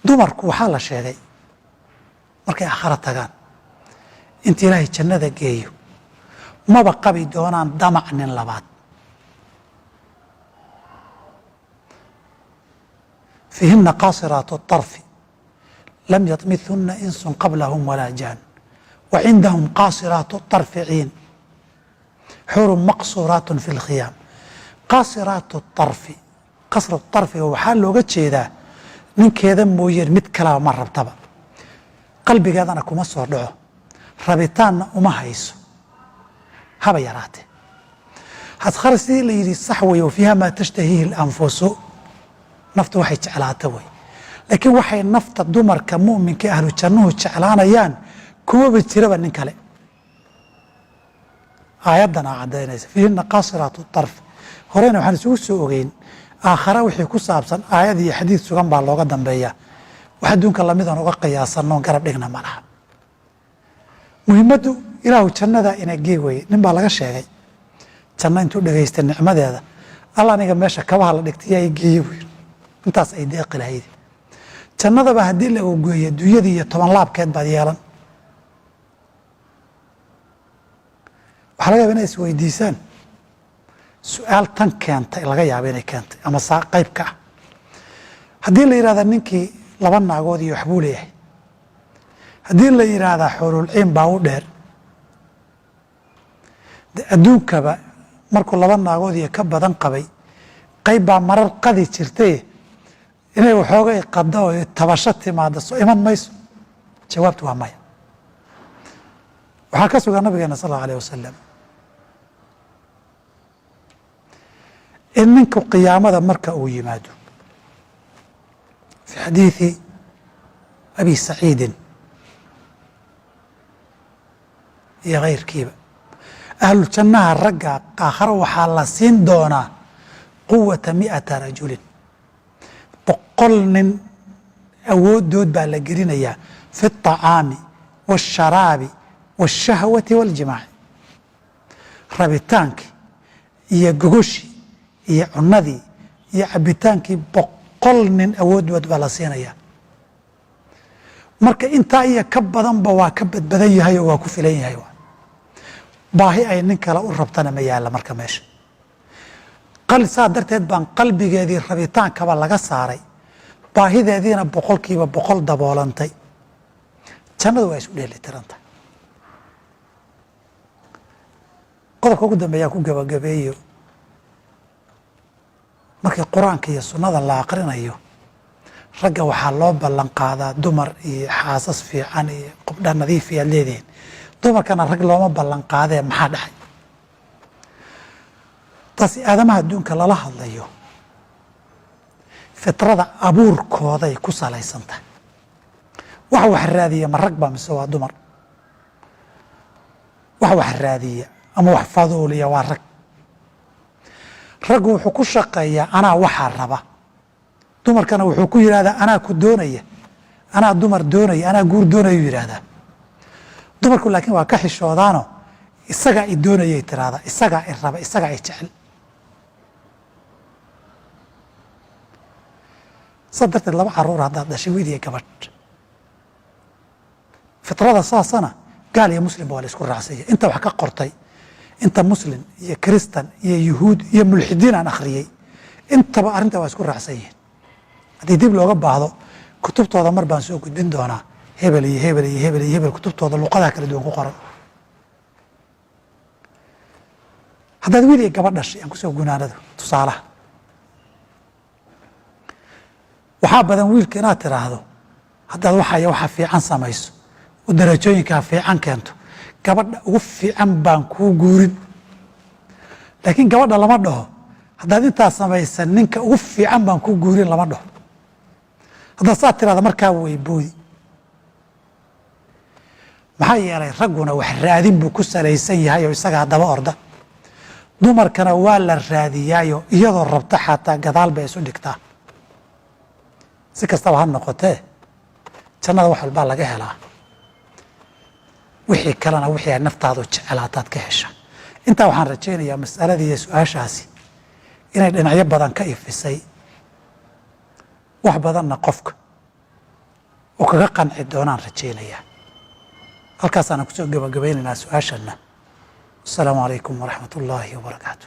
dumarku waxaa la sheegay markay aakhara tagaan inta ilaahay jannada geeyo maba qabi doonaan damac nin labaad. fiihina qaasiraatu الطarfi lam yaطmithuna insu qablahum walaa jaan wacindahum qaasiraatu الطarfi ciin xurun maqsuuraat fi اlkhiyaam. qaasiraatu الطarfi, qasru طarfiga waxaa looga jeedaa ninkeeda mooyeen mid kalaba ma rabtaba, qalbigeedana kuma soo dhaco, rabitaanna uma hayso haba yaraatee. hadkhar sidii la yidhi sax wey, wafiiha maa tashtahiihi اlanfusu, naftu waxay jeclaata wey. laakiin waxay nafta dumarka mu'minka ahlu jannuhu jeclaanayaan kumaba jiraba nin kale. aayaddan aa caddaynaysa fiihina qaasiraatu طarf. horeyna waxaan isugu soo ogeyn aakhara wixii ku saabsan aayad iyo xadiid sugan baa looga dambeeyaa. wax adduunka lamidan uga qiyaasannoon garab dhigna ma laha. muhiimaddu ilaahu jannada ina gee weye. nin baa laga sheegay janno intuu dhegaysta nicmadeeda, alla aniga meesha kabaha la dhigtay yaa i geeye buu yidhi, intaas ay deeqi lahayd. jannadaba haddii la ogeeyo dunyadii iyo 10 laabkeed baad yeelan. waxaa laga yaaba inay isweydiisaan su-aal tan keentay, laga yaaba inay keentay ama saa qayb ka ah. haddii la yidhahda ninkii 2 naagood iyo waxbuu leeyahay, haddii la yidhaahdaa xoolulciin baa u dheer, de adduunkaba markuu 2 naagood iyo ka badan qabay, qayb baa marar qadi jirtay, inay waxoogay qaddo oo tabasho timaada soo iman mayso. jawaabtu waa maya. waxaa ka sugan nabigeena sal allahu alayh wasalam in ninku qiyaamada marka uu yimaado, fi xadiidi abi saciidin iyo kayrkiiba, ahlu jannaha ragga aakhare waxaa la siin doonaa quwata 100 rajulin, 100 nin awoodood baa la gelinayaa fi الطacaami wالsharaabi wالshahwati wاljimaaci. rabitaankii iyo gogoshii iyo cunadii iyo cabitaankii 100 nin awooddood baa la siinayaa. marka intaa iyo ka badanba waa ka badbadan yahay oo waa ku filan yahay. baahi ay nin kale u rabtana ma yaalla marka meesha. saa darteed baan qalbigeedii rabitaankaba laga saaray, baahideediina 100kiiba 100 daboolantay. jannadu waa isu dheelitirantah. qodobka ugu dambeeyaa ku gabagabeeyo, markii qur-aanka iyo sunnada la aqrinayo, ragga waxaa loo ballan qaadaa dumar iyo xaasas fiican iyo qobdha nadiif iyaad leedihiin. dumarkana rag looma ballan qaadee maxaa dhaxay? taasi aadamaha adduunka lala hadlayo fitrada abuurkooday ku salaysan tahay. wax raadiya ma rag baa mise waa dumar? wax raadiya ama wax faduuliya waa rag. raggu wuxuu ku shaqeeyaa anaa waxaa raba, dumarkana wuxuu ku yidhahdaa anaa ku doonaya, anaa dumar doonaya, anaa guur doonayuu yidhaahdaa. dumarku laakiin waa ka xishoodaano isagaa i doonayay tiraahdaa, isagaa i raba, isagaa i jecel. saa darteed 2 caruur haddaad dhashay, wiil iyo gabadh, fitrada saasana gaal iyo muslimba waa la isku raacsanya. inta wax ka qortay, inta muslim iyo kristan iyo yuhuud iyo mulxidiin aan akhriyey, intaba arrinta waa isku raacsan yihiin. haddii dib looga baahdo kutubtooda mar baan soo gudbin doonaa, hebel iyo hebel iyo hebel iyo hebel kutubtooda luqadaha kala duwan ku qoran. haddaad wiil iyo gabadh dhashay, aan kusoo gunaanado tusaalaha, waxaa badan wiilka inaad tiraahdo haddaad waxa fiican samayso oo darajooyinkaa fiican keento, gabadha ugu fiican baan kuu guurin. laakiin gabadha lama dhaho haddaad intaa samaysan ninka ugu fiican baan kuu guurin, lama dhaho. haddaad saa tirahda markaa way boodi. maxaa yeelay ragguna wax raadin buu ku salaysan yahay oo isagaa daba orda. dumarkana waa la raadiyaayo iyadoo rabta xataa gadaal bay isu dhigtaa. si kastaba ha noqotee jannada wax walbaa laga helaa. wixii kalena wixii ay naftaadu jecelaataad ka hesha. intaa waxaan rajaynayaa mas'aladii iyo su-aashaasi inay dhinacyo badan ka ifisay, wax badanna qofka oo kaga qanci doonaan rajaynayaa. halkaasaana kusoo gabagabaynaynaa su-aashana. asalaamu calaykum waraxmat ullaahi wabarakaatu.